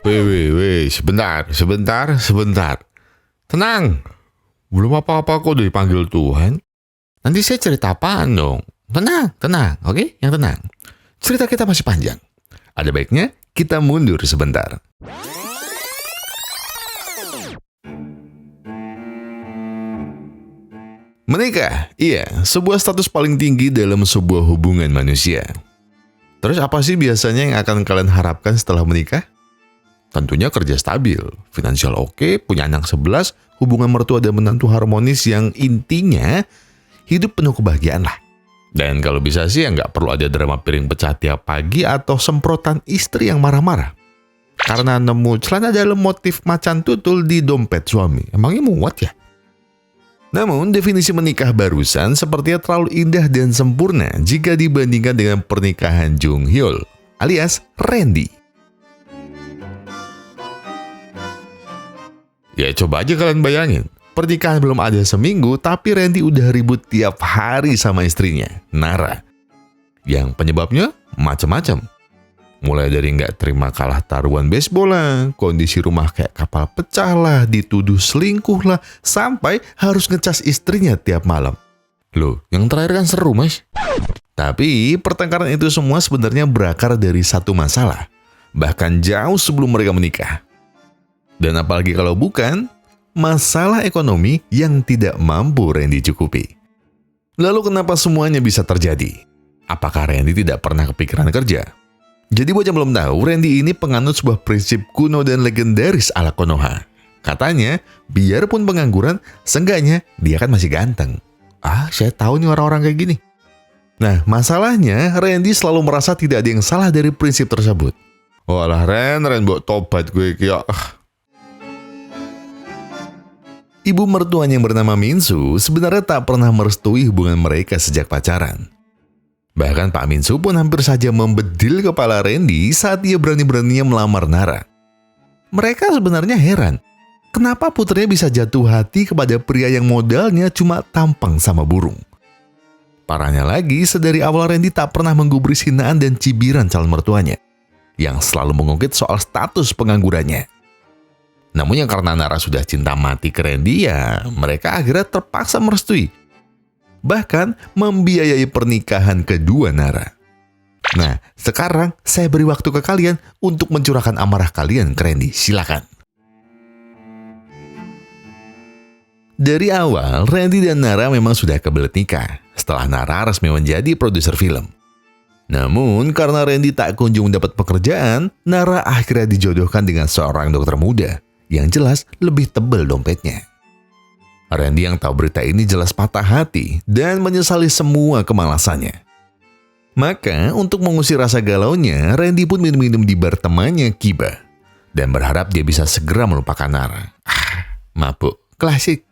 Weh, sebentar. Tenang, belum apa-apa kok udah dipanggil Tuhan. Nanti saya cerita apaan dong? Tenang, oke? Yang tenang. Cerita kita masih panjang. Ada baiknya kita mundur sebentar. Menikah, iya, sebuah status paling tinggi dalam sebuah hubungan manusia. Terus apa sih biasanya yang akan kalian harapkan setelah menikah? Tentunya kerja stabil, finansial oke, punya anak 11, hubungan mertua dan menantu harmonis yang intinya hidup penuh kebahagiaan lah. Dan kalau bisa sih ya nggak perlu ada drama piring pecah tiap pagi atau semprotan istri yang marah-marah karena nemu celana dalam motif macan tutul di dompet suami. Emangnya muat ya? Namun, definisi menikah barusan sepertinya terlalu indah dan sempurna jika dibandingkan dengan pernikahan Jung Hyul alias Randy. Ya coba aja kalian bayangin, pernikahan belum ada seminggu tapi Randy udah ribut tiap hari sama istrinya, Nara. Yang penyebabnya macam-macam. Mulai dari nggak terima kalah taruhan baseball lah, kondisi rumah kayak kapal pecah lah, dituduh selingkuh lah, sampai harus ngecas istrinya tiap malam. Loh, yang terakhir kan seru, Mas. Tapi pertengkaran itu semua sebenarnya berakar dari satu masalah, bahkan jauh sebelum mereka menikah. Dan apalagi kalau bukan, masalah ekonomi yang tidak mampu Randy cukupi. Lalu kenapa semuanya bisa terjadi? Apakah Randy tidak pernah kepikiran kerja? Jadi buat yang belum tahu, Randy ini penganut sebuah prinsip kuno dan legendaris ala Konoha. Katanya, biarpun pengangguran, seenggaknya dia kan masih ganteng. Saya tahu nih orang-orang kayak gini. Nah, masalahnya Randy selalu merasa tidak ada yang salah dari prinsip tersebut. Walah Ren buat tobat gue kayak. Ibu mertuanya yang bernama Minsu sebenarnya tak pernah merestui hubungan mereka sejak pacaran. Bahkan Pak Minsu pun hampir saja membedil kepala Randy saat ia berani-beraninya melamar Nara. Mereka sebenarnya heran, kenapa putrinya bisa jatuh hati kepada pria yang modalnya cuma tampang sama burung. Parahnya lagi, sedari awal Randy tak pernah menggubris hinaan dan cibiran calon mertuanya, yang selalu mengungkit soal status penganggurannya. Namun yang karena Nara sudah cinta mati ke Randy, ya mereka akhirnya terpaksa merestui. Bahkan membiayai pernikahan kedua Nara. Nah, sekarang saya beri waktu ke kalian untuk mencurahkan amarah kalian ke Randy. Silakan. Dari awal, Randy dan Nara memang sudah kebelet nikah setelah Nara resmi menjadi produser film. Namun, karena Randy tak kunjung dapat pekerjaan, Nara akhirnya dijodohkan dengan seorang dokter muda yang jelas lebih tebal dompetnya. Randy yang tahu berita ini jelas patah hati dan menyesali semua kemalasannya. Maka untuk mengusir rasa galaunya, Randy pun minum-minum di bar temannya Kiba dan berharap dia bisa segera melupakan Nara. Mabuk, klasik.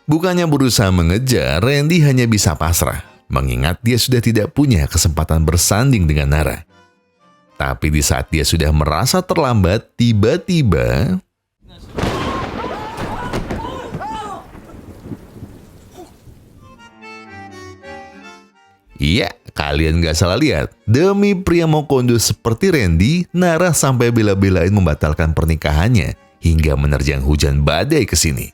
Bukannya berusaha mengejar, Randy hanya bisa pasrah, mengingat dia sudah tidak punya kesempatan bersanding dengan Nara. Tapi di saat dia sudah merasa terlambat, tiba-tiba iya, kalian gak salah lihat. Demi pria Mokondo seperti Randy, Nara sampai bela-belain membatalkan pernikahannya hingga menerjang hujan badai ke sini.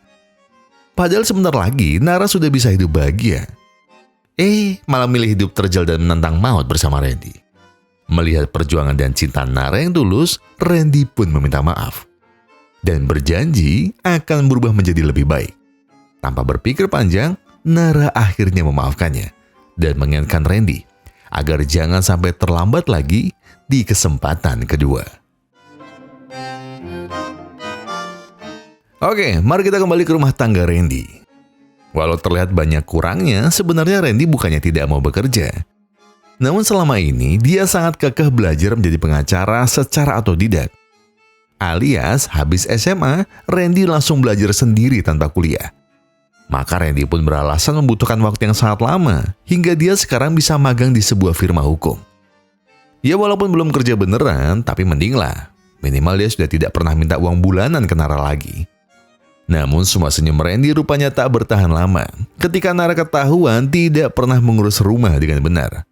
Padahal sebentar lagi Nara sudah bisa hidup bahagia. Malah milih hidup terjal dan menantang maut bersama Randy. Melihat perjuangan dan cinta Nara yang tulus, Randy pun meminta maaf dan berjanji akan berubah menjadi lebih baik. Tanpa berpikir panjang, Nara akhirnya memaafkannya dan mengingatkan Randy agar jangan sampai terlambat lagi di kesempatan kedua. Oke, mari kita kembali ke rumah tangga Randy. Walau terlihat banyak kurangnya, sebenarnya Randy bukannya tidak mau bekerja. Namun selama ini, dia sangat kekeh belajar menjadi pengacara secara otodidak. Alias, habis SMA, Randy langsung belajar sendiri tanpa kuliah. Maka Randy pun beralasan membutuhkan waktu yang sangat lama, hingga dia sekarang bisa magang di sebuah firma hukum. Ya walaupun belum kerja beneran, tapi mending lah. Minimal dia sudah tidak pernah minta uang bulanan ke Nara lagi. Namun semua senyum Randy rupanya tak bertahan lama, ketika Nara ketahuan tidak pernah mengurus rumah dengan benar.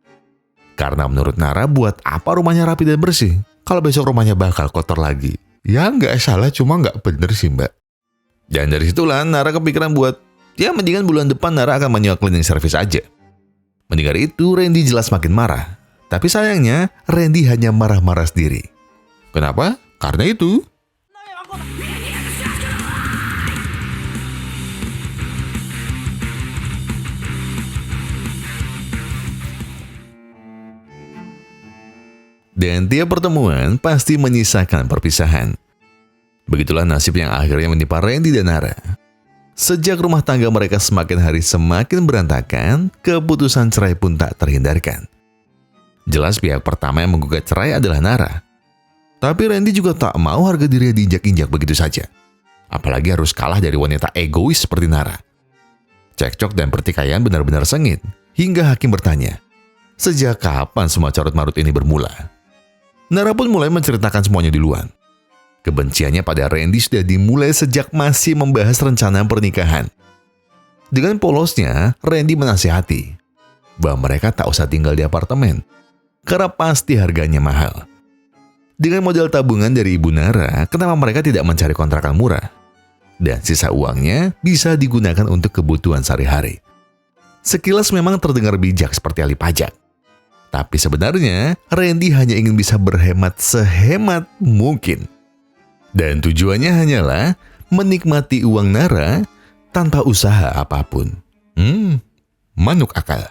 Karena menurut Nara, buat apa rumahnya rapi dan bersih, kalau besok rumahnya bakal kotor lagi. Ya nggak salah, cuma nggak bener sih mbak. Dan dari situlah Nara kepikiran buat, ya mendingan bulan depan Nara akan menyewa cleaning service aja. Mendengar itu, Randy jelas makin marah. Tapi sayangnya, Randy hanya marah-marah sendiri. Kenapa? Karena itu. Dan tiap pertemuan pasti menyisakan perpisahan. Begitulah nasib yang akhirnya menimpa Randy dan Nara. Sejak rumah tangga mereka semakin hari semakin berantakan, keputusan cerai pun tak terhindarkan. Jelas pihak pertama yang menggugat cerai adalah Nara. Tapi Randy juga tak mau harga dirinya diinjak-injak begitu saja. Apalagi harus kalah dari wanita egois seperti Nara. Cekcok dan pertikaian benar-benar sengit, hingga hakim bertanya, sejak kapan semua carut-marut ini bermula? Nara pun mulai menceritakan semuanya duluan. Kebenciannya pada Randy sudah dimulai sejak masih membahas rencana pernikahan. Dengan polosnya, Randy menasihati bahwa mereka tak usah tinggal di apartemen, karena pasti harganya mahal. Dengan modal tabungan dari ibu Nara, kenapa mereka tidak mencari kontrakan murah? Dan sisa uangnya bisa digunakan untuk kebutuhan sehari-hari. Sekilas memang terdengar bijak seperti ahli pajak. Tapi sebenarnya, Randy hanya ingin bisa berhemat sehemat mungkin. Dan tujuannya hanyalah menikmati uang Nara tanpa usaha apapun. Manuk akal.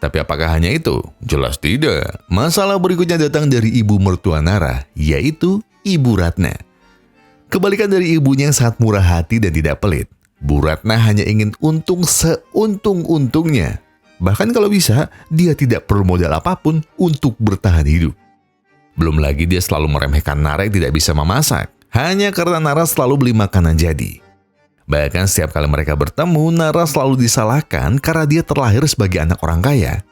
Tapi apakah hanya itu? Jelas tidak. Masalah berikutnya datang dari ibu mertua Nara, yaitu Ibu Ratna. Kebalikan dari ibunya yang sangat murah hati dan tidak pelit, Bu Ratna hanya ingin untung seuntung-untungnya. Bahkan kalau bisa, dia tidak perlu modal apapun untuk bertahan hidup. Belum lagi dia selalu meremehkan Nara yang tidak bisa memasak, hanya karena Nara selalu beli makanan jadi. Bahkan setiap kali mereka bertemu, Nara selalu disalahkan karena dia terlahir sebagai anak orang kaya,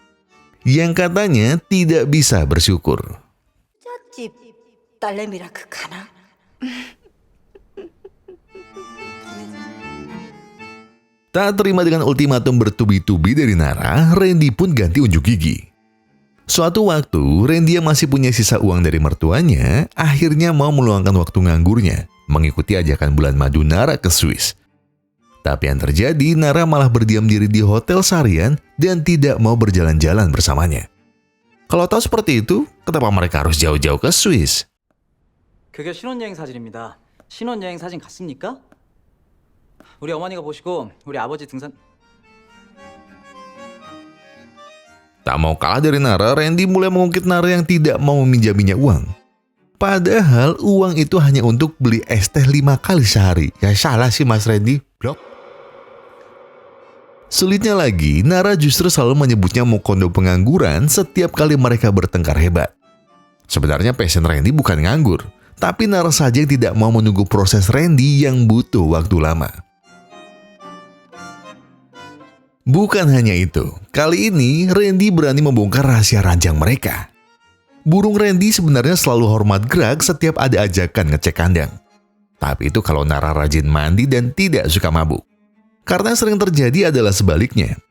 yang katanya tidak bisa bersyukur. Tak terima dengan ultimatum bertubi-tubi dari Nara, Randy pun ganti unjuk gigi. Suatu waktu, Randy yang masih punya sisa uang dari mertuanya, akhirnya mau meluangkan waktu nganggurnya, mengikuti ajakan bulan madu Nara ke Swiss. Tapi yang terjadi, Nara malah berdiam diri di hotel seharian dan tidak mau berjalan-jalan bersamanya. Kalau tahu seperti itu, kenapa mereka harus jauh-jauh ke Swiss? 그게 신혼여행 사진입니다. 신혼여행 사진 같습니까? 우리 어머니가 보시고 우리 아버지 등산... Tak mau kalah dari Nara, Randy mulai mengungkit Nara yang tidak mau meminjaminya uang. Padahal uang itu hanya untuk beli es teh 5 kali sehari. Ya salah sih Mas Randy. Blok. Sulitnya lagi, Nara justru selalu menyebutnya Mukondo pengangguran setiap kali mereka bertengkar hebat. Sebenarnya passion Randy bukan nganggur, tapi Nara saja yang tidak mau menunggu proses Randy yang butuh waktu lama. Bukan hanya itu, kali ini Randy berani membongkar rahasia ranjang mereka. Burung Randy sebenarnya selalu hormat gerak setiap ada ajakan ngecek kandang. Tapi itu kalau Nara rajin mandi dan tidak suka mabuk. Karena sering terjadi adalah sebaliknya.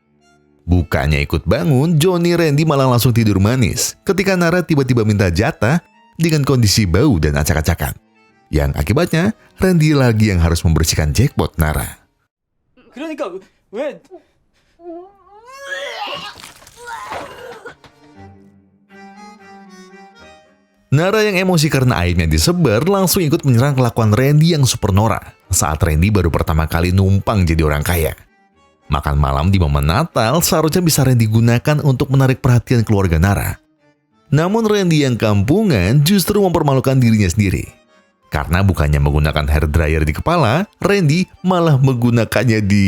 Bukannya ikut bangun, Johnny Randy malah langsung tidur manis ketika Nara tiba-tiba minta jatah dengan kondisi bau dan acak-acakan. Yang akibatnya, Randy lagi yang harus membersihkan jackpot Nara. 그러니까 왜... Nara yang emosi karena aibnya disebar langsung ikut menyerang kelakuan Randy yang super norak saat Randy baru pertama kali numpang jadi orang kaya. Makan malam di momen Natal seharusnya bisa Randy gunakan untuk menarik perhatian keluarga Nara. Namun Randy yang kampungan justru mempermalukan dirinya sendiri. Karena bukannya menggunakan hair dryer di kepala, Randy malah menggunakannya di...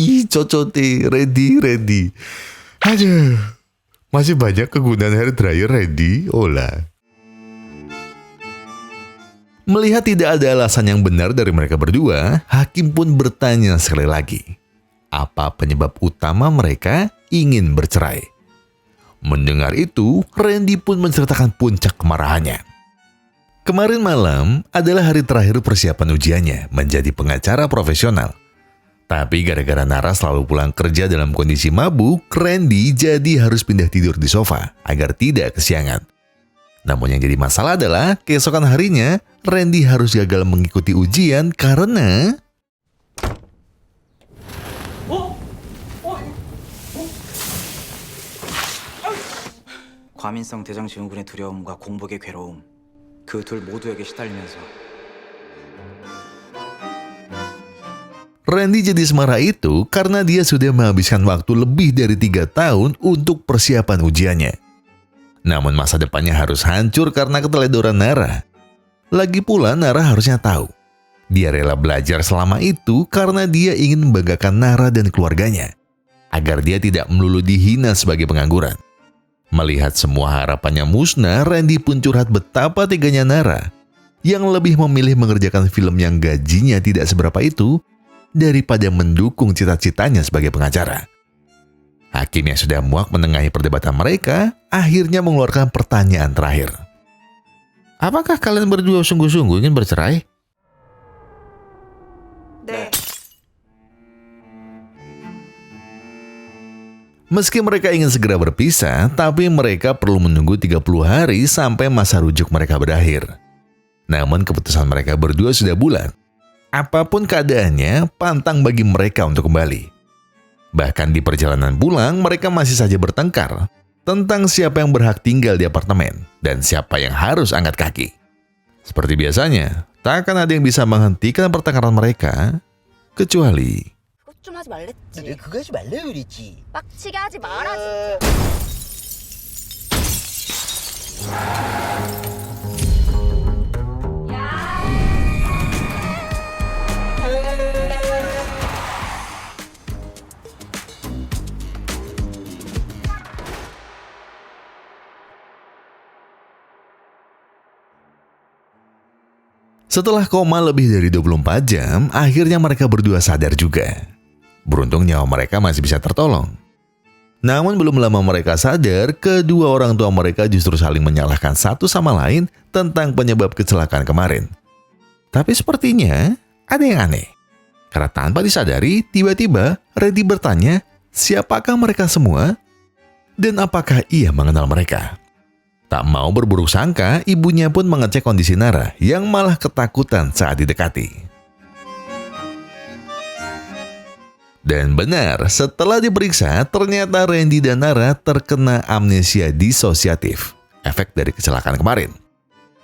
Ih, cocote, Randy. Aduh, masih banyak kegunaan hair dryer Randy, olah. Melihat tidak ada alasan yang benar dari mereka berdua, hakim pun bertanya sekali lagi. Apa penyebab utama mereka ingin bercerai? Mendengar itu, Randy pun menceritakan puncak kemarahannya. Kemarin malam adalah hari terakhir persiapan ujiannya menjadi pengacara profesional. Tapi gara-gara Nara selalu pulang kerja dalam kondisi mabuk, Randy jadi harus pindah tidur di sofa agar tidak kesiangan. Namun yang jadi masalah adalah keesokan harinya, Randy harus gagal mengikuti ujian karena... 과민성 대장 증후군의 두려움과 공복의 괴로움, 그 둘 모두에게 시달리면서 Randy jadi semarah itu karena dia sudah menghabiskan waktu lebih dari 3 tahun untuk persiapan ujiannya. Namun masa depannya harus hancur karena keteledoran Nara. Lagi pula Nara harusnya tahu. Dia rela belajar selama itu karena dia ingin membanggakan Nara dan keluarganya. Agar dia tidak melulu dihina sebagai pengangguran. Melihat semua harapannya musnah, Randy pun curhat betapa teganya Nara. Yang lebih memilih mengerjakan film yang gajinya tidak seberapa itu daripada mendukung cita-citanya sebagai pengacara. Hakim yang sudah muak menengahi perdebatan mereka akhirnya mengeluarkan pertanyaan terakhir. Apakah kalian berdua sungguh-sungguh ingin bercerai? Meski mereka ingin segera berpisah, tapi mereka perlu menunggu 30 hari sampai masa rujuk mereka berakhir. Namun keputusan mereka berdua sudah bulat. Apapun keadaannya, pantang bagi mereka untuk kembali. Bahkan di perjalanan pulang, mereka masih saja bertengkar tentang siapa yang berhak tinggal di apartemen dan siapa yang harus angkat kaki. Seperti biasanya, tak akan ada yang bisa menghentikan pertengkaran mereka, kecuali... 그것 좀 하지 말랬지. 내가 그거 하지 말라 그랬지. 빡치게 하지 마라 진짜. Setelah koma lebih dari 24 jam, akhirnya mereka berdua sadar juga. Beruntung nyawa mereka masih bisa tertolong. Namun belum lama mereka sadar, kedua orang tua mereka justru saling menyalahkan satu sama lain tentang penyebab kecelakaan kemarin. Tapi sepertinya ada yang aneh. Karena tanpa disadari, tiba-tiba Randy bertanya, siapakah mereka semua? Dan apakah ia mengenal mereka? Tak mau berburuk sangka, ibunya pun mengecek kondisi Nara yang malah ketakutan saat didekati. Dan benar, setelah diperiksa, ternyata Randy dan Nara terkena amnesia disosiatif, efek dari kecelakaan kemarin.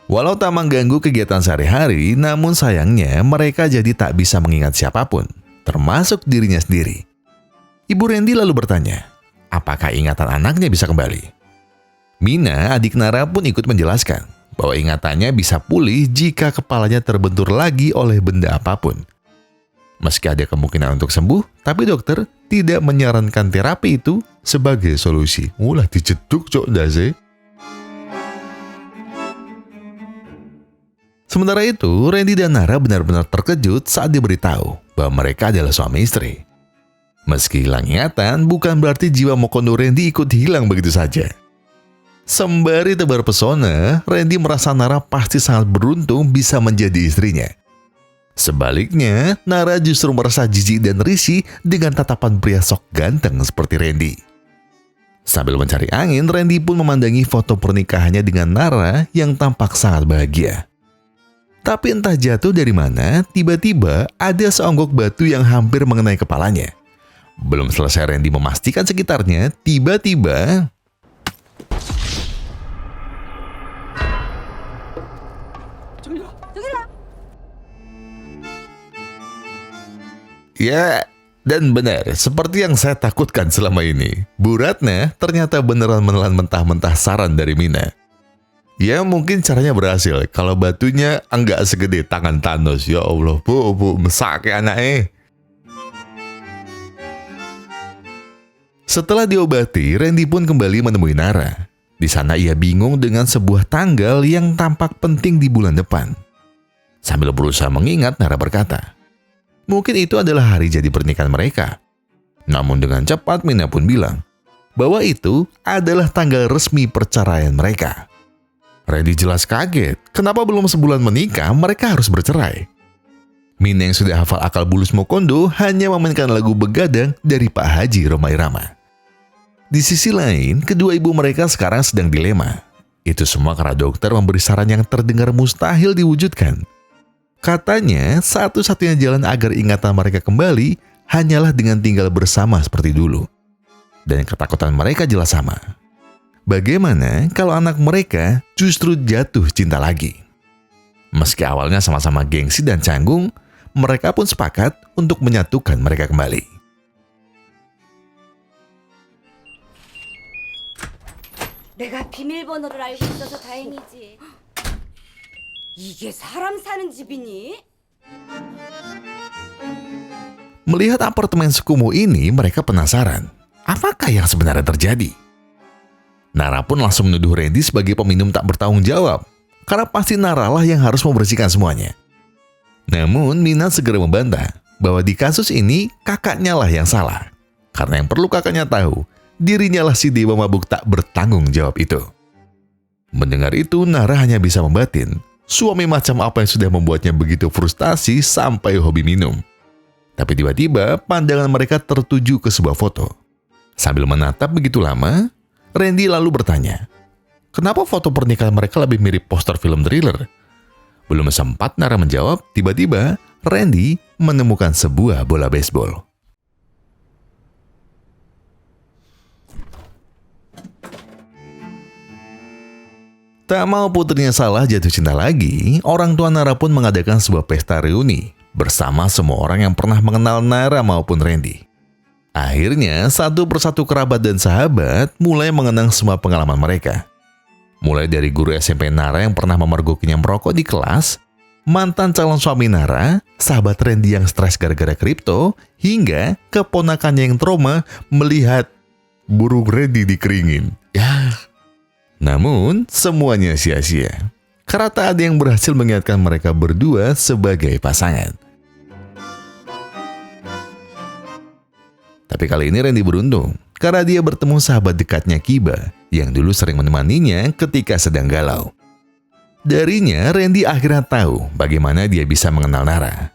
Walau tak mengganggu kegiatan sehari-hari, namun sayangnya mereka jadi tak bisa mengingat siapapun, termasuk dirinya sendiri. Ibu Randy lalu bertanya, apakah ingatan anaknya bisa kembali? Mina, adik Nara pun ikut menjelaskan bahwa ingatannya bisa pulih jika kepalanya terbentur lagi oleh benda apapun. Meski ada kemungkinan untuk sembuh, tapi dokter tidak menyarankan terapi itu sebagai solusi. Ulah dijeduk cok dase. Sementara itu, Randy dan Nara benar-benar terkejut saat diberitahu bahwa mereka adalah suami istri. Meski hilang ingatan, bukan berarti jiwa Mokono Randy ikut hilang begitu saja. Sembari tebar pesona, Randy merasa Nara pasti sangat beruntung bisa menjadi istrinya. Sebaliknya, Nara justru merasa jijik dan risih dengan tatapan pria sok ganteng seperti Randy. Sambil mencari angin, Randy pun memandangi foto pernikahannya dengan Nara yang tampak sangat bahagia. Tapi entah jatuh dari mana, tiba-tiba ada seonggok batu yang hampir mengenai kepalanya. Belum selesai Randy memastikan sekitarnya, tiba-tiba... Ya, dan benar, seperti yang saya takutkan selama ini. Bu Ratna ternyata beneran menelan mentah-mentah saran dari Mina. Ya mungkin caranya berhasil, kalau batunya enggak segede tangan Thanos. Ya Allah, bu, mesak ya anaknya. Setelah diobati, Randy pun kembali menemui Nara. Di sana ia bingung dengan sebuah tanggal yang tampak penting di bulan depan. Sambil berusaha mengingat, Nara berkata, mungkin itu adalah hari jadi pernikahan mereka. Namun dengan cepat Mina pun bilang bahwa itu adalah tanggal resmi perceraian mereka. Randy jelas kaget. Kenapa belum sebulan menikah mereka harus bercerai? Mina yang sudah hafal akal bulus Mokondo hanya memainkan lagu Begadang dari Pak Haji Rhoma Irama. Di sisi lain, kedua ibu mereka sekarang sedang dilema. Itu semua karena dokter memberi saran yang terdengar mustahil diwujudkan. Katanya, satu-satunya jalan agar ingatan mereka kembali hanyalah dengan tinggal bersama seperti dulu. Dan ketakutan mereka jelas sama. Bagaimana kalau anak mereka justru jatuh cinta lagi? Meski awalnya sama-sama gengsi dan canggung, mereka pun sepakat untuk menyatukan mereka kembali. 내가 비밀번호를 알고 있어서 다행이지. 이게 사람 사는 집이니? Melihat apartemen sekumuh ini, mereka penasaran. Apakah yang sebenarnya terjadi? Nara pun langsung menuduh Randy sebagai peminum tak bertanggung jawab. Karena pasti Nara lah yang harus membersihkan semuanya. Namun Mina segera membantah bahwa di kasus ini kakaknya lah yang salah. Karena yang perlu kakaknya tahu, dirinya lah si dewa mabuk tak bertanggung jawab itu. Mendengar itu, Nara hanya bisa membatin. Suami macam apa yang sudah membuatnya begitu frustasi sampai hobi minum. Tapi tiba-tiba pandangan mereka tertuju ke sebuah foto. Sambil menatap begitu lama, Randy lalu bertanya, kenapa foto pernikahan mereka lebih mirip poster film thriller? Belum sempat Nara menjawab, tiba-tiba Randy menemukan sebuah bola baseball. Tak mau putrinya salah jatuh cinta lagi, orang tua Nara pun mengadakan sebuah pesta reuni bersama semua orang yang pernah mengenal Nara maupun Randy. Akhirnya, satu persatu kerabat dan sahabat mulai mengenang semua pengalaman mereka. Mulai dari guru SMP Nara yang pernah memergokinya merokok di kelas, mantan calon suami Nara, sahabat Randy yang stres gara-gara kripto, hingga keponakannya yang trauma melihat burung Randy dikeringin. Namun, semuanya sia-sia. Karena tak ada yang berhasil mengingatkan mereka berdua sebagai pasangan. Tapi kali ini Randy beruntung, karena dia bertemu sahabat dekatnya Kiba, yang dulu sering menemaninya ketika sedang galau. Darinya, Randy akhirnya tahu bagaimana dia bisa mengenal Nara.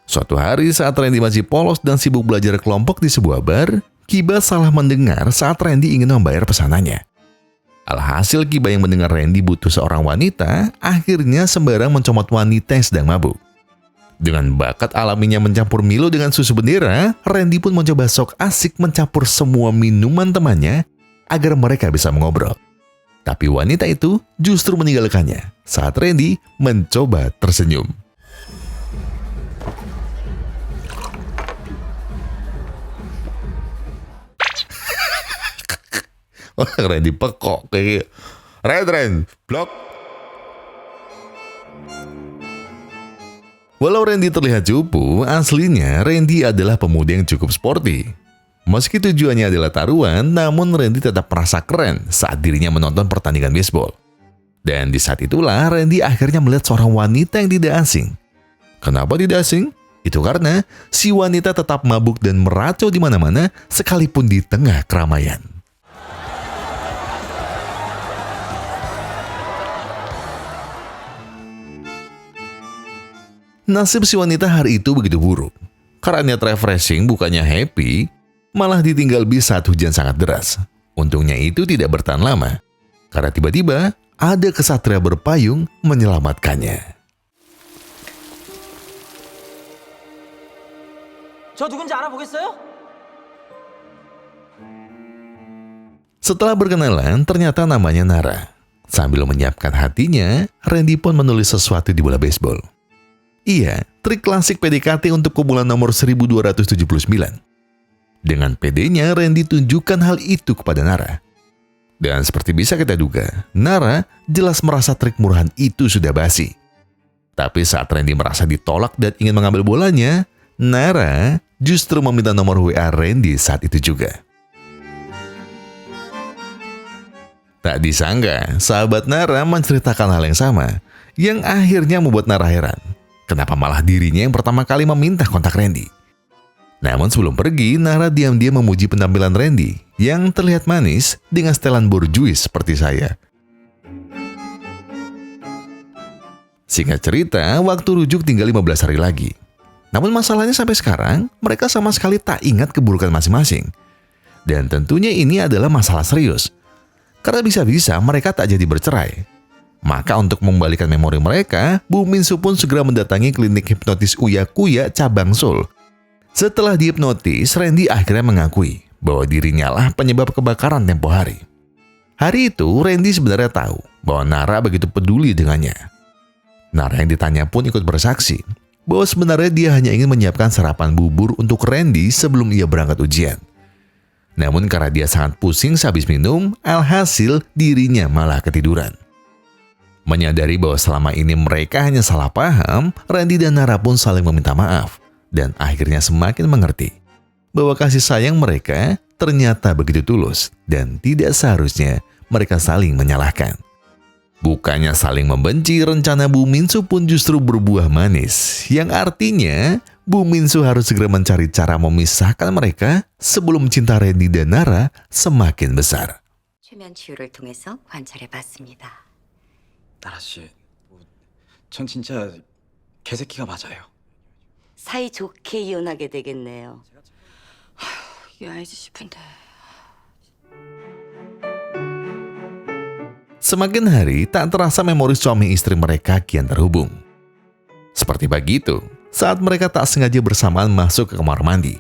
Suatu hari saat Randy masih polos dan sibuk belajar kelompok di sebuah bar, Kiba salah mendengar saat Randy ingin membayar pesanannya. Alhasil Kiba yang mendengar Randy butuh seorang wanita, akhirnya sembarang mencomot wanita yang sedang mabuk. Dengan bakat alaminya mencampur Milo dengan susu bendera, Randy pun mencoba sok asik mencampur semua minuman temannya agar mereka bisa mengobrol. Tapi wanita itu justru meninggalkannya saat Randy mencoba tersenyum. Randy pekok kayak Ren, blok. Walau Randy terlihat cupu, aslinya Randy adalah pemuda yang cukup sporty. Meski tujuannya adalah taruhan, namun Randy tetap merasa keren saat dirinya menonton pertandingan baseball. Dan di saat itulah Randy akhirnya melihat seorang wanita yang tidak asing. Kenapa tidak asing? Itu karena si wanita tetap mabuk dan meracau di mana-mana sekalipun di tengah keramaian. Nasib si wanita hari itu begitu buruk. Karena niat refreshing bukannya happy, malah ditinggal bis saat hujan sangat deras. Untungnya itu tidak bertahan lama. Karena tiba-tiba ada kesatria berpayung menyelamatkannya. 저 누군지 알아보겠어요? Setelah berkenalan, ternyata namanya Nara. Sambil menyiapkan hatinya, Randy pun menulis sesuatu di bola baseball. Iya, trik klasik PDKT untuk kumpulan nomor 1279. Dengan PD-nya, Randy tunjukkan hal itu kepada Nara. Dan seperti bisa kita duga, Nara jelas merasa trik murahan itu sudah basi. Tapi saat Randy merasa ditolak dan ingin mengambil bolanya, Nara justru meminta nomor WA Randy saat itu juga. Tak disangka, sahabat Nara menceritakan hal yang sama, yang akhirnya membuat Nara heran. Kenapa malah dirinya yang pertama kali meminta kontak Randy? Namun sebelum pergi, Nara diam-diam memuji penampilan Randy yang terlihat manis dengan setelan borjuis seperti saya. Singkat cerita, waktu rujuk tinggal 15 hari lagi. Namun masalahnya sampai sekarang, mereka sama sekali tak ingat keburukan masing-masing. Dan tentunya ini adalah masalah serius. Karena bisa-bisa mereka tak jadi bercerai. Maka untuk mengembalikan memori mereka, Bu Min-soo pun segera mendatangi klinik hipnotis Uya Kuya cabang Seoul. Setelah dihipnotis, Randy akhirnya mengakui bahwa dirinya lah penyebab kebakaran tempo hari. Hari itu, Randy sebenarnya tahu bahwa Nara begitu peduli dengannya. Nara yang ditanya pun ikut bersaksi bahwa sebenarnya dia hanya ingin menyiapkan sarapan bubur untuk Randy sebelum ia berangkat ujian. Namun karena dia sangat pusing sehabis minum, alhasil dirinya malah ketiduran. Menyadari bahwa selama ini mereka hanya salah paham, Randy dan Nara pun saling meminta maaf dan akhirnya semakin mengerti bahwa kasih sayang mereka ternyata begitu tulus dan tidak seharusnya mereka saling menyalahkan. Bukannya saling membenci, rencana Bu Min-soo pun justru berbuah manis, yang artinya Bu Min-soo harus segera mencari cara memisahkan mereka sebelum cinta Randy dan Nara semakin besar. 최면 치유를 통해서 관찰해봤습니다. 나라 씨, 전 진짜 개새끼가 맞아요. 사이 좋게 이혼하게 되겠네요. 이해해지 싶은데. Semakin hari, tak terasa memori suami istri mereka kian terhubung. Seperti pagi itu, saat mereka tak sengaja bersamaan masuk ke kamar mandi,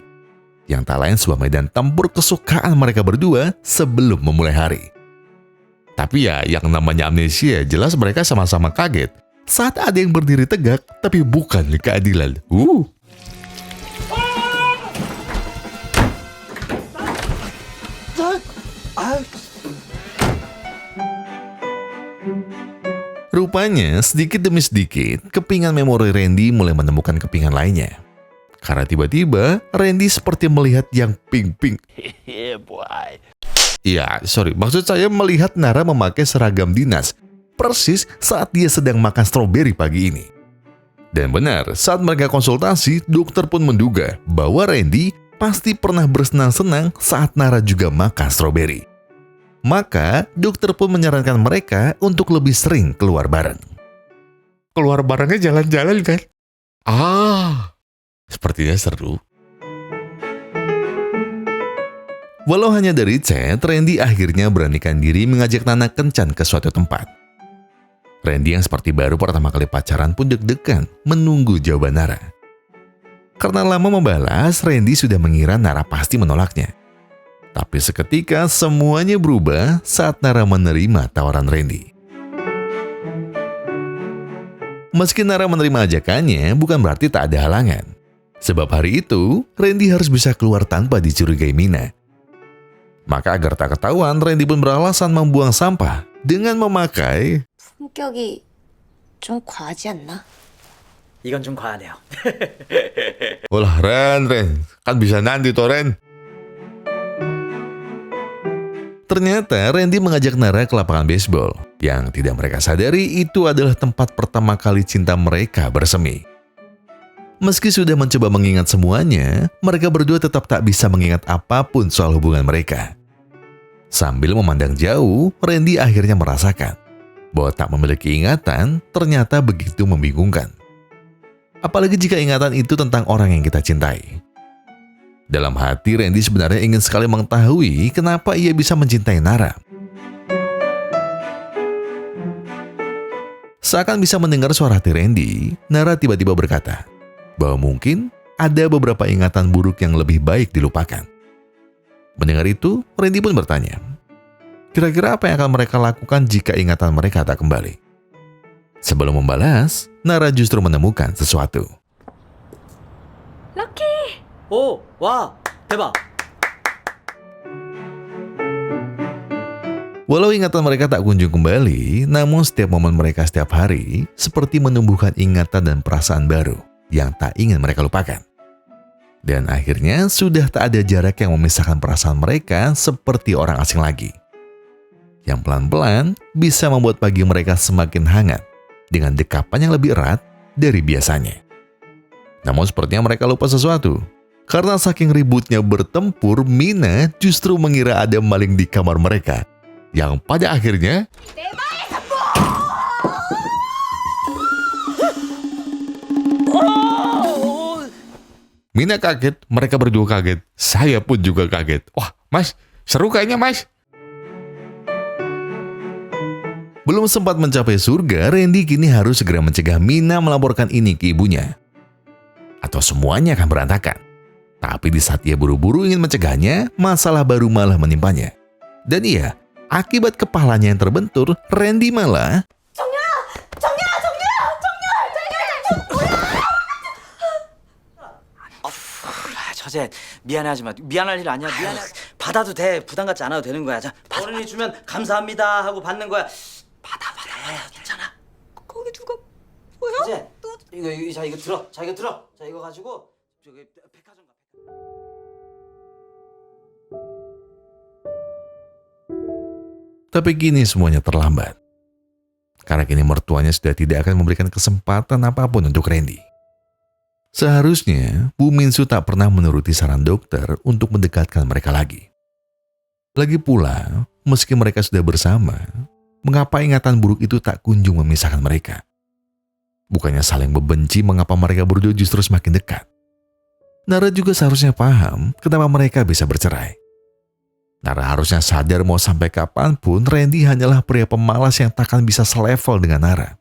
yang tak lain sebuah medan tempur kesukaan mereka berdua sebelum memulai hari. Tapi ya, yang namanya amnesia, jelas mereka sama-sama kaget saat ada yang berdiri tegak, tapi bukan keadilan. Rupanya, sedikit demi sedikit, kepingan memori Randy mulai menemukan kepingan lainnya. Karena tiba-tiba, Randy seperti melihat yang pink-pink. Ya, maksud saya melihat Nara memakai seragam dinas, persis saat dia sedang makan stroberi pagi ini. Dan benar, saat mereka konsultasi, dokter pun menduga bahwa Randy pasti pernah bersenang-senang saat Nara juga makan stroberi. Maka, dokter pun menyarankan mereka untuk lebih sering keluar bareng. Keluar barengnya jalan-jalan kan? Sepertinya seru. Walau hanya dari chat, Randy akhirnya beranikan diri mengajak Nana kencan ke suatu tempat. Randy yang seperti baru pertama kali pacaran pun deg-degan menunggu jawaban Nara. Karena lama membalas, Randy sudah mengira Nara pasti menolaknya. Tapi seketika semuanya berubah saat Nara menerima tawaran Randy. Meski Nara menerima ajakannya, bukan berarti tak ada halangan. Sebab hari itu, Randy harus bisa keluar tanpa dicurigai Mina. Maka agar tak ketahuan, Randy pun beralasan membuang sampah dengan memakai 성격이 좀 과하지 않나? 이건 좀 과하네요. Walah Ren, kan bisa nanti toh Ren. Ternyata Randy mengajak Nara ke lapangan baseball. Yang tidak mereka sadari itu adalah tempat pertama kali cinta mereka bersemi. Meski sudah mencoba mengingat semuanya, mereka berdua tetap tak bisa mengingat apapun soal hubungan mereka. Sambil memandang jauh, Randy akhirnya merasakan bahwa tak memiliki ingatan ternyata begitu membingungkan. Apalagi jika ingatan itu tentang orang yang kita cintai. Dalam hati, Randy sebenarnya ingin sekali mengetahui kenapa ia bisa mencintai Nara. Seakan bisa mendengar suara hati Randy, Nara tiba-tiba berkata bahwa mungkin ada beberapa ingatan buruk yang lebih baik dilupakan. Mendengar itu, Randy pun bertanya, kira-kira apa yang akan mereka lakukan jika ingatan mereka tak kembali? Sebelum membalas, Nara justru menemukan sesuatu. 럭키! 오, 와, 대박. Walau ingatan mereka tak kunjung kembali, namun setiap momen mereka setiap hari seperti menumbuhkan ingatan dan perasaan baru yang tak ingin mereka lupakan. Dan akhirnya sudah tak ada jarak yang memisahkan perasaan mereka seperti orang asing lagi. Yang pelan-pelan bisa membuat pagi mereka semakin hangat dengan dekapan yang lebih erat dari biasanya. Namun sepertinya mereka lupa sesuatu. Karena saking ributnya bertempur, Mina justru mengira ada maling di kamar mereka. Yang pada akhirnya Mina kaget, mereka berdua kaget. Saya pun juga kaget. Wah, Mas, seru kayaknya, Mas. Belum sempat mencapai surga, Randy kini harus segera mencegah Mina melaporkan ini ke ibunya. Atau semuanya akan berantakan. Tapi di saat ia buru-buru ingin mencegahnya, masalah baru malah menimpanya. Dan iya, akibat kepalanya yang terbentur, Randy malah... 처제 미안하지만 미안할 일 아니야. 미안해. 받아도 돼. 부담 갖지 않아도 되는 거야. 자, 어른이 주면 감사합니다 하고 받는 거야. 받아. 괜찮아. 거기 누가 뭐야? 처제 이거 들어. 자 이거 들어. 자 이거 가지고 저기 백화점 가. Tapi kini semuanya terlambat. Karena kini mertuanya sudah tidak akan memberikan kesempatan apapun untuk Randy. Seharusnya, Bu Minsu tak pernah menuruti saran dokter untuk mendekatkan mereka lagi. Lagi pula, meski mereka sudah bersama, mengapa ingatan buruk itu tak kunjung memisahkan mereka? Bukannya saling membenci, mengapa mereka berdua justru semakin dekat? Nara juga seharusnya paham kenapa mereka bisa bercerai. Nara harusnya sadar mau sampai kapanpun Randy hanyalah pria pemalas yang takkan bisa selevel dengan Nara.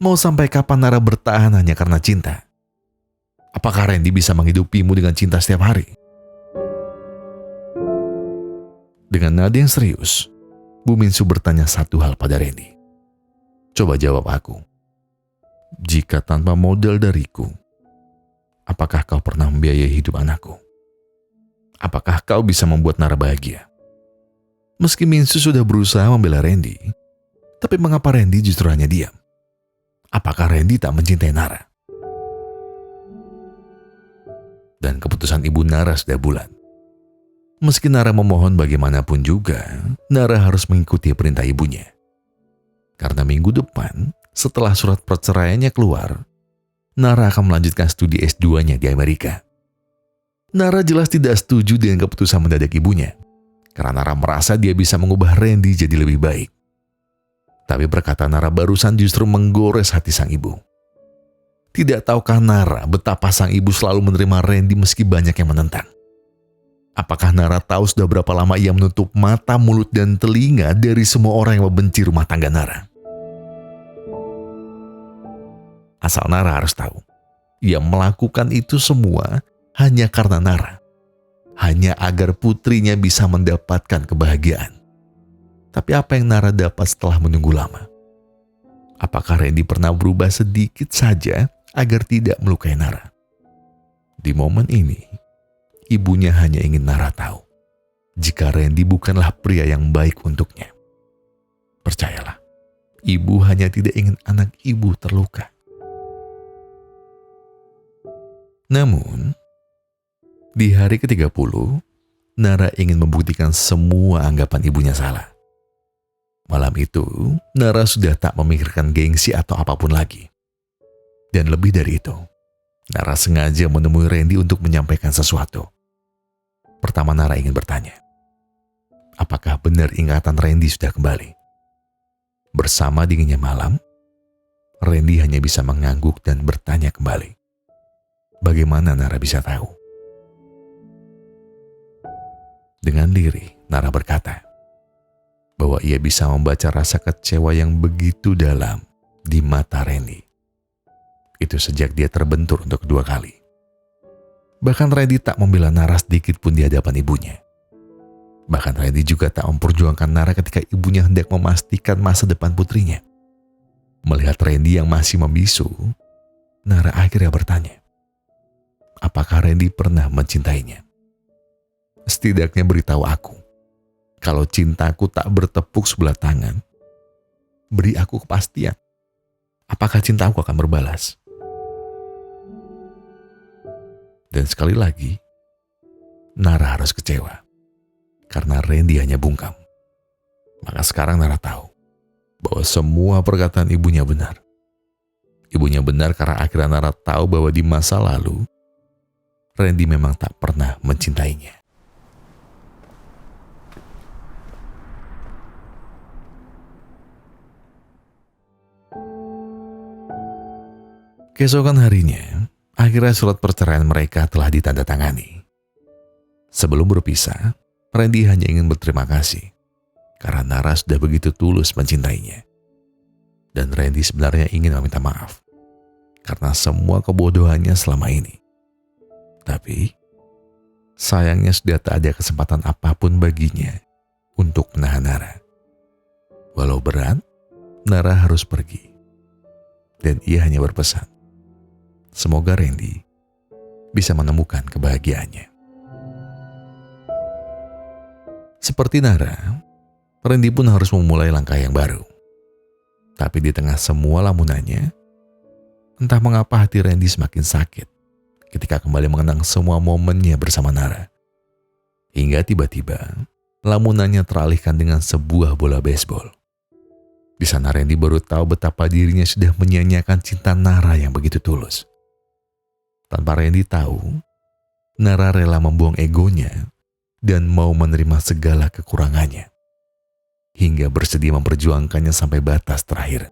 Mau sampai kapan Nara bertahan hanya karena cinta? Apakah Randy bisa menghidupimu dengan cinta setiap hari? Dengan nada yang serius, Bu Minsu bertanya satu hal pada Randy. Coba jawab aku. Jika tanpa modal dariku, apakah kau pernah membiayai hidup anakku? Apakah kau bisa membuat Nara bahagia? Meski Minsu sudah berusaha membela Randy, tapi mengapa Randy justru hanya diam? Apakah Randy tak mencintai Nara? Dan keputusan ibu Nara sudah bulat. Meski Nara memohon bagaimanapun juga, Nara harus mengikuti perintah ibunya. Karena minggu depan, setelah surat perceraiannya keluar, Nara akan melanjutkan studi S2-nya di Amerika. Nara jelas tidak setuju dengan keputusan mendadak ibunya, karena Nara merasa dia bisa mengubah Randy jadi lebih baik. Tapi perkataan Nara barusan justru menggores hati sang ibu. Tidak tahukah Nara betapa sang ibu selalu menerima Randy meski banyak yang menentang? Apakah Nara tahu sudah berapa lama ia menutup mata, mulut, dan telinga dari semua orang yang membenci rumah tangga Nara? Asal Nara harus tahu, ia melakukan itu semua hanya karena Nara. Hanya agar putrinya bisa mendapatkan kebahagiaan. Tapi apa yang Nara dapat setelah menunggu lama? Apakah Randy pernah berubah sedikit saja agar tidak melukai Nara? Di momen ini, ibunya hanya ingin Nara tahu jika Randy bukanlah pria yang baik untuknya. Percayalah, ibu hanya tidak ingin anak ibu terluka. Namun, di hari ke-30, Nara ingin membuktikan semua anggapan ibunya salah. Malam itu, Nara sudah tak memikirkan gengsi atau apapun lagi. Dan lebih dari itu, Nara sengaja menemui Randy untuk menyampaikan sesuatu. Pertama, Nara ingin bertanya, apakah benar ingatan Randy sudah kembali? Bersama dinginnya malam, Randy hanya bisa mengangguk dan bertanya kembali. Bagaimana Nara bisa tahu? Dengan lirih, Nara berkata bahwa ia bisa membaca rasa kecewa yang begitu dalam di mata Randy. Itu sejak dia terbentur untuk kedua kali. Bahkan Randy tak membela Nara sedikit pun di hadapan ibunya. Bahkan Randy juga tak memperjuangkan Nara ketika ibunya hendak memastikan masa depan putrinya. Melihat Randy yang masih membisu, Nara akhirnya bertanya, apakah Randy pernah mencintainya? Setidaknya beritahu aku, kalau cintaku tak bertepuk sebelah tangan, beri aku kepastian. Apakah cintaku akan berbalas? Dan sekali lagi, Nara harus kecewa. Karena Randy hanya bungkam. Maka sekarang Nara tahu bahwa semua perkataan ibunya benar. Ibunya benar karena akhirnya Nara tahu bahwa di masa lalu, Randy memang tak pernah mencintainya. Keesokan harinya, akhirnya Akhirnya surat perceraian mereka telah ditandatangani. Sebelum berpisah, Randy hanya ingin berterima kasih karena Nara sudah begitu tulus mencintainya. Dan Randy sebenarnya ingin meminta maaf karena semua kebodohannya selama ini. Tapi sayangnya sudah tak ada kesempatan apapun baginya untuk menahan Nara. Walau berat, Nara harus pergi. Dan ia hanya berpesan, semoga Randy bisa menemukan kebahagiaannya. Seperti Nara, Randy pun harus memulai langkah yang baru. Tapi di tengah semua lamunannya, entah mengapa hati Randy semakin sakit ketika kembali mengenang semua momennya bersama Nara. Hingga tiba-tiba, lamunannya teralihkan dengan sebuah bola baseball. Di sana Randy baru tahu betapa dirinya sudah menyia-nyiakan cinta Nara yang begitu tulus. Tanpa Randy tahu, Nara rela membuang egonya dan mau menerima segala kekurangannya, hingga bersedia memperjuangkannya sampai batas terakhir.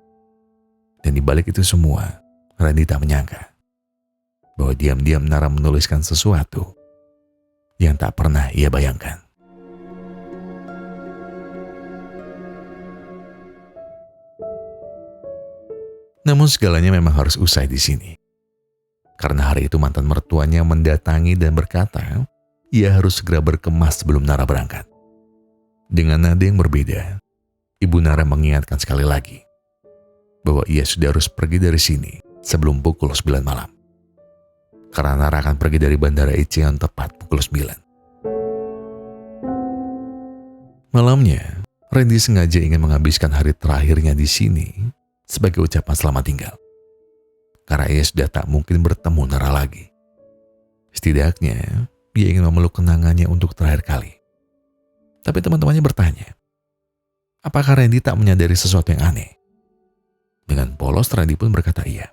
Dan di balik itu semua, Randy tak menyangka bahwa diam-diam Nara menuliskan sesuatu yang tak pernah ia bayangkan. Namun segalanya memang harus usai di sini. Karena hari itu mantan mertuanya mendatangi dan berkata, ia harus segera berkemas sebelum Nara berangkat. Dengan nada yang berbeda, Ibu Nara mengingatkan sekali lagi bahwa ia sudah harus pergi dari sini sebelum pukul 9 malam. Karena Nara akan pergi dari Bandara Incheon tepat pukul 9. Malamnya, Randy sengaja ingin menghabiskan hari terakhirnya di sini sebagai ucapan selamat tinggal. Karena ia sudah tak mungkin bertemu Nara lagi. Setidaknya, dia ingin memeluk kenangannya untuk terakhir kali. Tapi teman-temannya bertanya, apakah Randy tak menyadari sesuatu yang aneh? Dengan polos Randy pun berkata iya.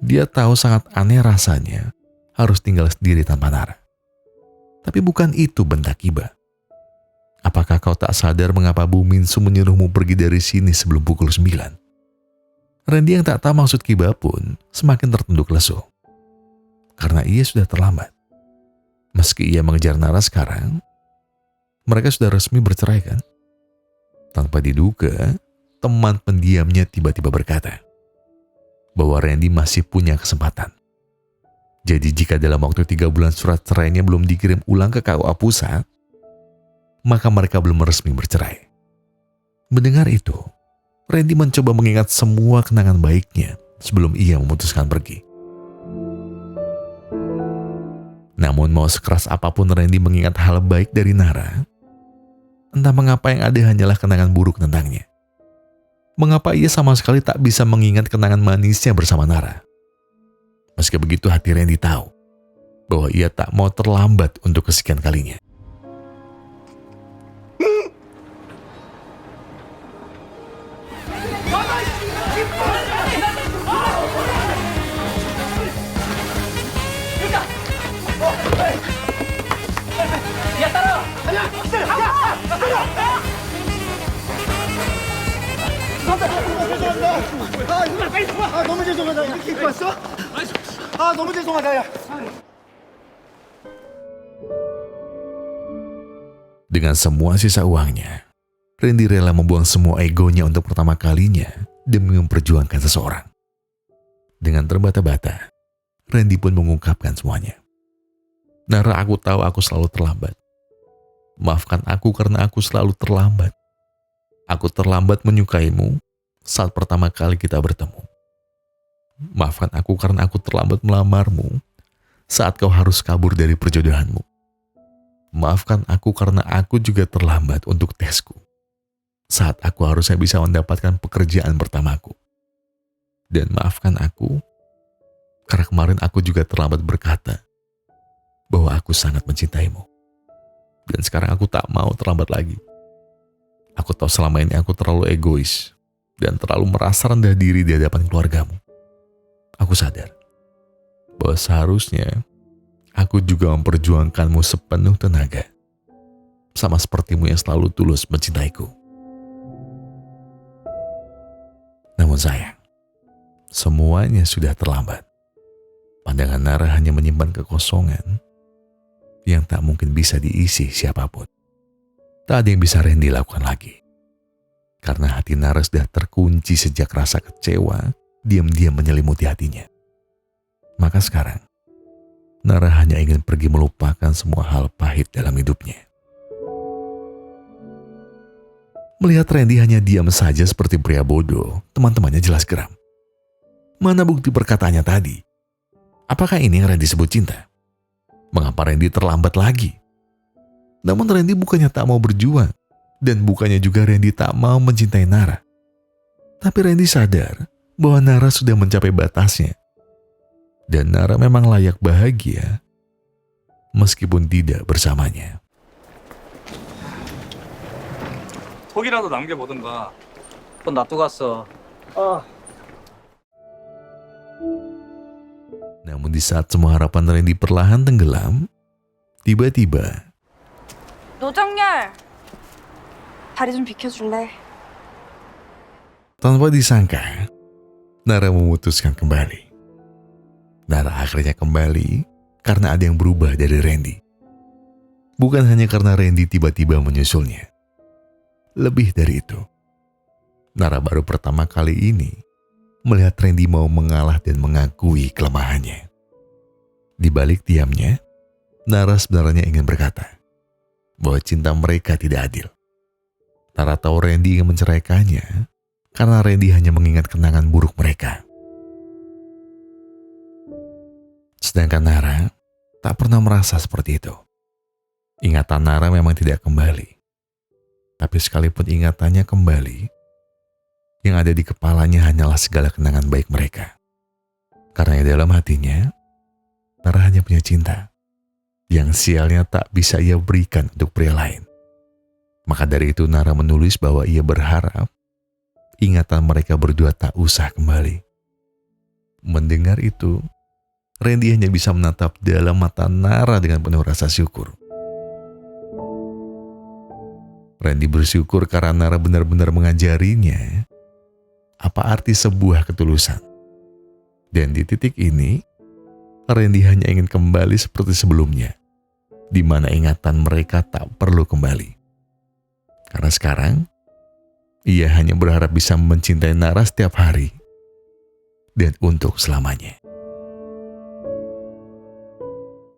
Dia tahu sangat aneh rasanya harus tinggal sendiri tanpa Nara. Tapi bukan itu, bentak Kiba. Apakah kau tak sadar mengapa Bu Minsu menyuruhmu pergi dari sini sebelum pukul 9? Randy yang tak tahu maksud Kiba pun semakin tertunduk lesu. Karena ia sudah terlambat. Meski ia mengejar Nara sekarang, mereka sudah resmi bercerai kan? Tanpa diduga, teman pendiamnya tiba-tiba berkata bahwa Randy masih punya kesempatan. Jadi jika dalam waktu 3 bulan surat cerainya belum dikirim ulang ke KUA Pusat, maka mereka belum resmi bercerai. Mendengar itu, Randy mencoba mengingat semua kenangan baiknya sebelum ia memutuskan pergi. Namun mau sekeras apapun Randy mengingat hal baik dari Nara, entah mengapa yang ada hanyalah kenangan buruk tentangnya. Mengapa ia sama sekali tak bisa mengingat kenangan manisnya bersama Nara? Meski begitu hati Randy tahu bahwa ia tak mau terlambat untuk kesekian kalinya. 너무 죄송하다. 이렇게 입고 왔어? 너무 죄송하다. 야. Dengan semua sisa uangnya, Randy rela membuang semua egonya untuk pertama kalinya demi memperjuangkan seseorang. Dengan terbata-bata, Randy pun mengungkapkan semuanya. Nara, aku tahu aku selalu terlambat. Maafkan aku karena aku selalu terlambat. Aku terlambat menyukaimu saat pertama kali kita bertemu. Maafkan aku karena aku terlambat melamarmu saat kau harus kabur dari perjodohanmu. Maafkan aku karena aku juga terlambat untuk tesku saat aku harusnya bisa mendapatkan pekerjaan pertamaku. Dan maafkan aku karena kemarin aku juga terlambat berkata bahwa aku sangat mencintaimu. Dan sekarang aku tak mau terlambat lagi. Aku tahu selama ini aku terlalu egois dan terlalu merasa rendah diri di hadapan keluargamu. Aku sadar bahwa seharusnya aku juga memperjuangkanmu sepenuh tenaga, sama sepertimu yang selalu tulus mencintaiku. Namun sayang, semuanya sudah terlambat. Pandangan Nara hanya menyimpan kekosongan yang tak mungkin bisa diisi siapapun. Tak ada yang bisa Randy lakukan lagi. Karena hati Nara sudah terkunci sejak rasa kecewa diam-diam menyelimuti hatinya. Maka sekarang, Nara hanya ingin pergi melupakan semua hal pahit dalam hidupnya. Melihat Randy hanya diam saja seperti pria bodoh, teman-temannya jelas geram. Mana bukti perkataannya tadi? Apakah ini yang Randy sebut cinta? Mengapa Randy terlambat lagi? Namun Randy bukannya tak mau berjuang, dan bukannya juga Randy tak mau mencintai Nara. Tapi Randy sadar bahwa Nara sudah mencapai batasnya. Dan Nara memang layak bahagia meskipun tidak bersamanya. 톡이라도 남겨보든가. 돈 놔두고 갔어. Namun di saat semua harapan Randy perlahan tenggelam, tiba-tiba 노정열! 다리 좀 비켜줄래? tanpa disangka, Nara memutuskan kembali. Nara akhirnya kembali karena ada yang berubah dari Randy. Bukan hanya karena Randy tiba-tiba menyusulnya. Lebih dari itu, Nara baru pertama kali ini melihat Randy mau mengalah dan mengakui kelemahannya. Di balik diamnya, Nara sebenarnya ingin berkata bahwa cinta mereka tidak adil. Nara tahu Randy ingin menceraikannya karena Randy hanya mengingat kenangan buruk mereka. Sedangkan Nara tak pernah merasa seperti itu. Ingatan Nara memang tidak kembali. Tapi sekalipun ingatannya kembali, yang ada di kepalanya hanyalah segala kenangan baik mereka. Karena di dalam hatinya, Nara hanya punya cinta yang sialnya tak bisa ia berikan untuk pria lain. Maka dari itu Nara menulis bahwa ia berharap ingatan mereka berdua tak usah kembali. Mendengar itu, Randy hanya bisa menatap dalam mata Nara dengan penuh rasa syukur. Randy bersyukur karena Nara benar-benar mengajarinya apa arti sebuah ketulusan. Dan di titik ini, Randy hanya ingin kembali seperti sebelumnya, di mana ingatan mereka tak perlu kembali. Karena sekarang, ia hanya berharap bisa mencintai Nara setiap hari dan untuk selamanya.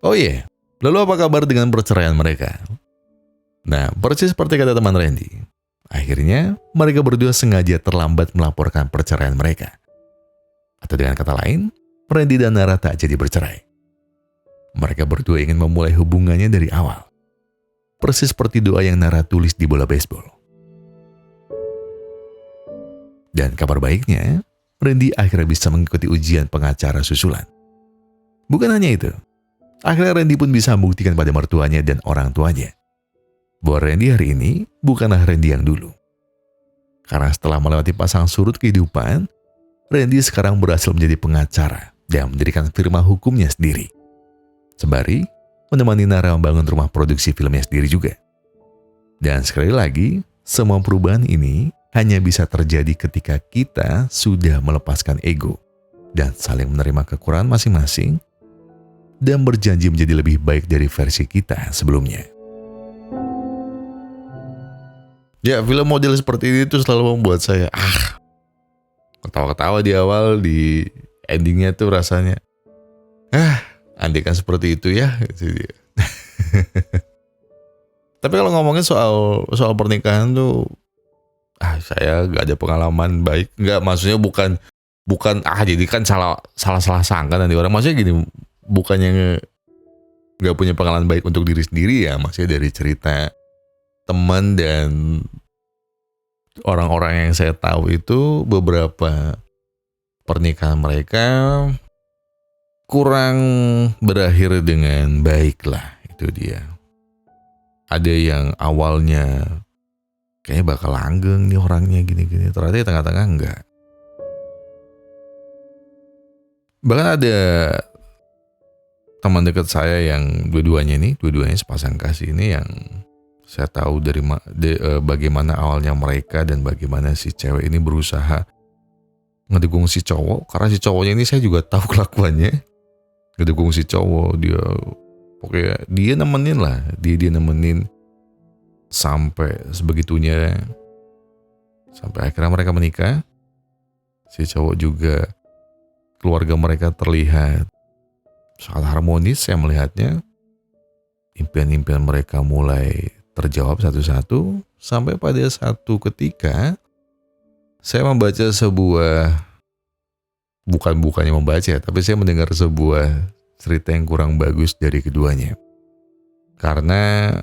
Oh iya, lalu apa kabar dengan perceraian mereka? Nah, persis seperti kata teman Randy, akhirnya mereka berdua sengaja terlambat melaporkan perceraian mereka. Atau dengan kata lain, Randy dan Nara tak jadi bercerai. Mereka berdua ingin memulai hubungannya dari awal. Persis seperti doa yang Nara tulis di bola baseball. Dan kabar baiknya, Randy akhirnya bisa mengikuti ujian pengacara susulan. Bukan hanya itu, akhirnya Randy pun bisa membuktikan pada mertuanya dan orang tuanya bahwa Randy hari ini bukanlah Randy yang dulu. Karena setelah melewati pasang surut kehidupan, Randy sekarang berhasil menjadi pengacara dan mendirikan firma hukumnya sendiri. Sembari menemani Nara membangun rumah produksi filmnya sendiri juga. Dan sekali lagi, semua perubahan ini hanya bisa terjadi ketika kita sudah melepaskan ego dan saling menerima kekurangan masing-masing dan berjanji menjadi lebih baik dari versi kita sebelumnya. Ya, film model seperti ini tuh selalu membuat saya ketawa-ketawa di awal, di endingnya tuh rasanya andai kan seperti itu ya gitu dia. Tapi kalau ngomongin soal pernikahan tuh saya gak ada pengalaman baik. Enggak, maksudnya bukan jadi kan salah sangka nanti orang. Maksudnya gini, bukannya gak punya pengalaman baik untuk diri sendiri ya, maksudnya dari cerita teman dan orang-orang yang saya tahu itu beberapa pernikahan mereka kurang berakhir dengan baik lah, itu dia. Ada yang awalnya kayaknya bakal langgeng nih orangnya gini-gini, ternyata di tengah-tengah enggak. Bahkan ada teman dekat saya yang dua-duanya sepasang kasih ini yang saya tahu dari bagaimana awalnya mereka dan bagaimana si cewek ini berusaha ngedukung si cowok. Karena si cowoknya ini saya juga tahu kelakuannya. ngedukung si cowok, pokoknya dia nemenin lah, dia nemenin sampai sebegitunya, sampai akhirnya mereka menikah. Si cowok juga, keluarga mereka terlihat sangat harmonis. Saya melihatnya, impian-impian mereka mulai terjawab satu-satu, sampai pada satu ketika saya membaca sebuah, bukannya membaca, tapi saya mendengar sebuah cerita yang kurang bagus dari keduanya. Karena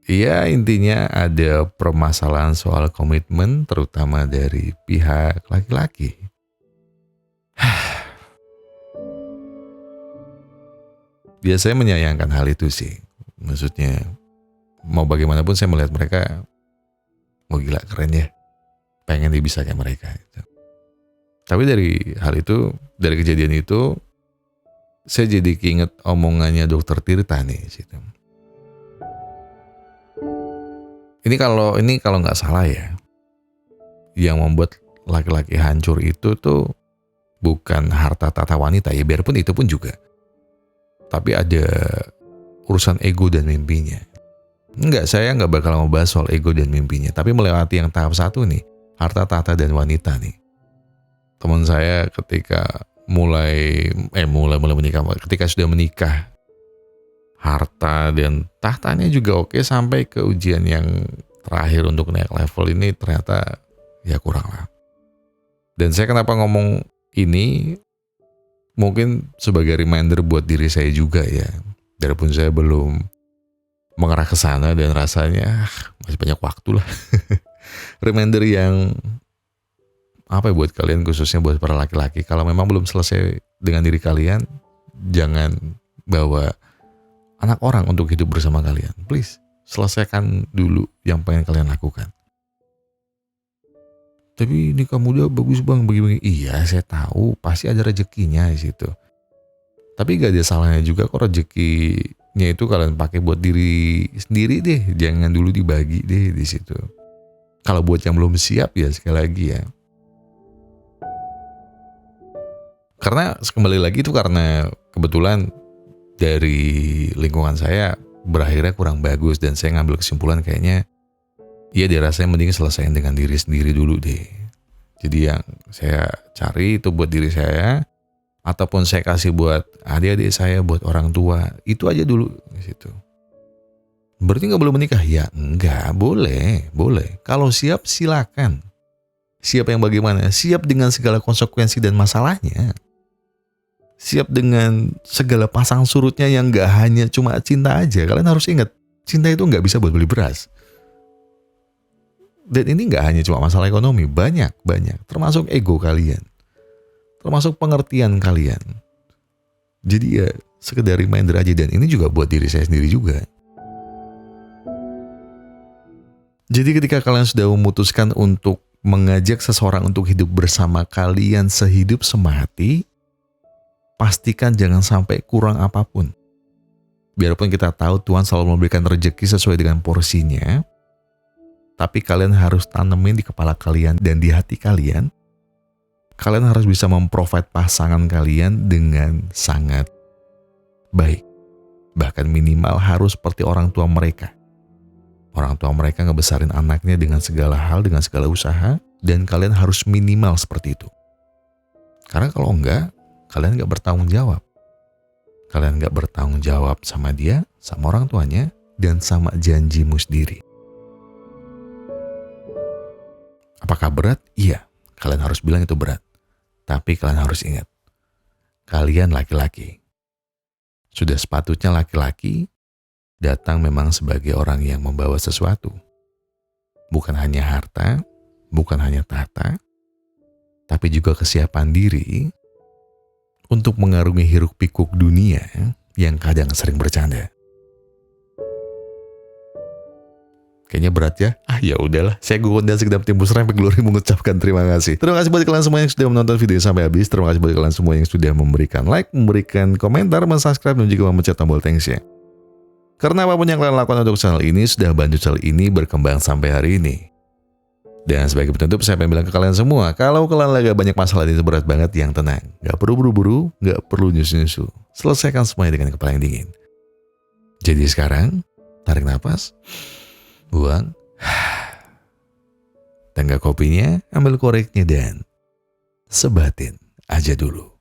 ya intinya ada permasalahan soal komitmen, terutama dari pihak laki-laki. Biasanya menyayangkan hal itu sih. Maksudnya mau bagaimanapun saya melihat mereka, oh gila keren ya, pengen dia bisa kayak mereka gitu. Tapi dari hal itu, dari kejadian itu, saya jadi keinget omongannya Dokter Tirta nih situ. Ini kalau nggak salah ya, yang membuat laki-laki hancur itu tuh bukan harta tata wanita ya, biarpun itu pun juga. Tapi ada urusan ego dan mimpinya. Enggak, saya nggak bakal membahas soal ego dan mimpinya, tapi melewati yang tahap satu nih, harta tata dan wanita nih. Teman saya ketika mulai menikah, ketika sudah menikah, harta dan tahtanya juga oke, sampai ke ujian yang terakhir untuk naik level ini ternyata ya kurang lah. Dan saya kenapa ngomong ini, mungkin sebagai reminder buat diri saya juga ya. Biarpun saya belum mengarah ke sana dan rasanya masih banyak waktu lah. Reminder yang apa ya buat kalian, khususnya buat para laki-laki, kalau memang belum selesai dengan diri kalian, jangan bawa anak orang untuk hidup bersama kalian. Please, selesaikan dulu yang pengen kalian lakukan. Tapi nikah muda bagus bang, begini. Iya, saya tahu pasti ada rezekinya di situ. Tapi gak ada salahnya juga kok rezekinya itu kalian pakai buat diri sendiri deh. Jangan dulu dibagi deh di situ. Kalau buat yang belum siap ya sekali lagi ya. Karena kembali lagi itu karena kebetulan dari lingkungan saya berakhirnya kurang bagus, dan saya ngambil kesimpulan kayaknya ya dirasanya mending selesaiin dengan diri sendiri dulu deh. Jadi yang saya cari itu buat diri saya, ataupun saya kasih buat adik-adik saya, buat orang tua, itu aja dulu di situ. Berarti nggak boleh menikah? Ya enggak, boleh. Kalau siap silakan. Siap yang bagaimana? Siap dengan segala konsekuensi dan masalahnya. Siap dengan segala pasang surutnya yang gak hanya cuma cinta aja. Kalian harus ingat, cinta itu gak bisa buat beli beras. Dan ini gak hanya cuma masalah ekonomi, banyak. Termasuk ego kalian. Termasuk pengertian kalian. Jadi ya sekedar reminder aja, dan ini juga buat diri saya sendiri juga. Jadi ketika kalian sudah memutuskan untuk mengajak seseorang untuk hidup bersama kalian sehidup semati, pastikan jangan sampai kurang apapun. Biarpun kita tahu Tuhan selalu memberikan rezeki sesuai dengan porsinya, tapi kalian harus tanemin di kepala kalian dan di hati kalian. Kalian harus bisa memprovide pasangan kalian dengan sangat baik. Bahkan minimal harus seperti orang tua mereka. Orang tua mereka ngebesarin anaknya dengan segala hal, dengan segala usaha, dan kalian harus minimal seperti itu. Karena kalau enggak, kalian gak bertanggung jawab. Kalian gak bertanggung jawab sama dia, sama orang tuanya, dan sama janjimu sendiri. Apakah berat? Iya, kalian harus bilang itu berat. Tapi kalian harus ingat, kalian laki-laki. Sudah sepatutnya laki-laki datang memang sebagai orang yang membawa sesuatu. Bukan hanya harta, bukan hanya tahta, tapi juga kesiapan diri untuk mengarungi hiruk pikuk dunia yang kadang sering bercanda. Kayaknya berat ya? Ya udahlah. Saya Gugun dan segenap tim Pusrem Glory mengucapkan terima kasih. Terima kasih buat kalian semua yang sudah menonton video sampai habis. Terima kasih buat kalian semua yang sudah memberikan like, memberikan komentar, mensubscribe, dan juga memencet tombol thanks-nya. Karena apapun yang kalian lakukan untuk channel ini sudah bantu channel ini berkembang sampai hari ini. Dan sebagai penutup, saya pengen bilang ke kalian semua, kalau kalian lagi banyak masalah itu berat banget, yang tenang. Gak perlu buru-buru, gak perlu nyusu-nyusu. Selesaikan semuanya dengan kepala yang dingin. Jadi sekarang, tarik nafas, buang, tenggak kopinya, ambil koreknya dan sebatin aja dulu.